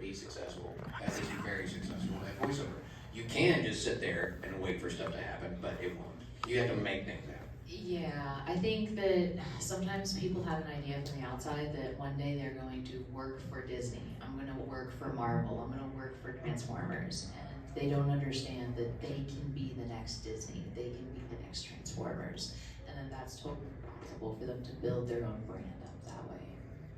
be successful, at least be very successful at voiceover. You can just sit there and wait for stuff to happen, but it won't. You have to make things happen. Yeah, I think that sometimes people have an idea from the outside that one day they're going to work for Disney. I'm going to work for Marvel. I'm going to work for Transformers. And they don't understand that they can be the next Disney. They can be the next Transformers. And then that's totally possible for them to build their own brand up that way.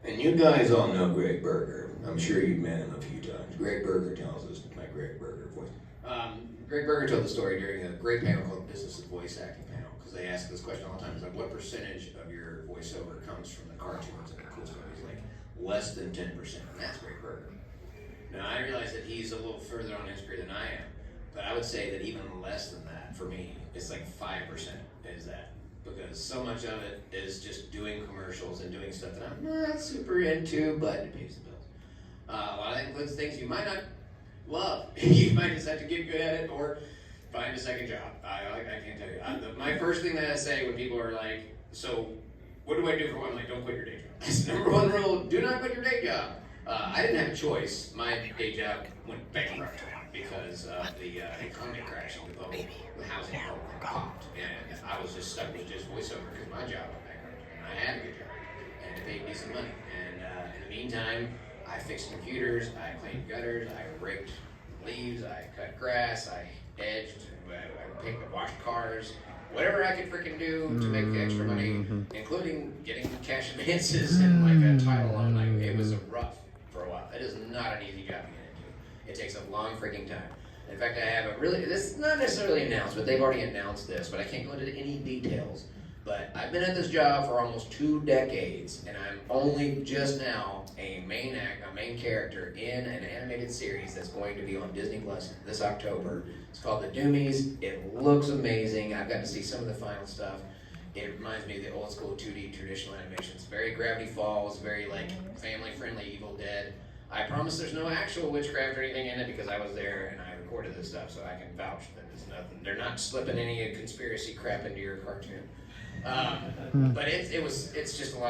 And you guys all know Greg Berger. I'm sure you've met him a few times. Greg Berger tells us my Greg Berger voice. Greg Berger told the story during a great panel called Business of Voice Acting panel, because they ask this question all the time. It's like, what percentage of your voiceover comes from the cartoons and the cool stuff? He's like, less than 10%. And that's Greg Berger. Now, I realize that he's a little further on his career than I am, but I would say that even less than that, for me, it's like 5% is that. Because so much of it is just doing commercials and doing stuff that I'm not super into, but it pays the bills. A lot of those things you might not love. You might just have to get good at it or find a second job. I can't tell you. My first thing that I say when people are like, so what do I do for one? I'm like, don't quit your day job. That's the number one rule, do not quit your day job. I didn't have a choice. My day job went bankrupt because of the economic crash with all the housing bubble popped. And I was just stuck with just voiceover because my job went bankrupt. And I had a good job. And it paid me some money. And in the meantime, I fixed computers, I cleaned gutters, I raked leaves, I cut grass, I edged, I picked, washed cars, whatever I could freaking do to make extra money, including getting cash advances and like a title loan. Like, it was rough for a while. It is not an easy job to get into. It takes a long freaking time. In fact, I have this is not necessarily announced, but they've already announced this, but I can't go into any details. But I've been at this job for almost 2 decades, and I'm only just now a main character in an animated series that's going to be on Disney Plus this October. It's called The Doomies. It looks amazing. I've got to see some of the final stuff. It reminds me of the old school 2D traditional animations. Very Gravity Falls, very like family-friendly Evil Dead. I promise there's no actual witchcraft or anything in it because I was there and I recorded this stuff, so I can vouch that there's nothing. They're not slipping any conspiracy crap into your cartoon. But it's just a lot.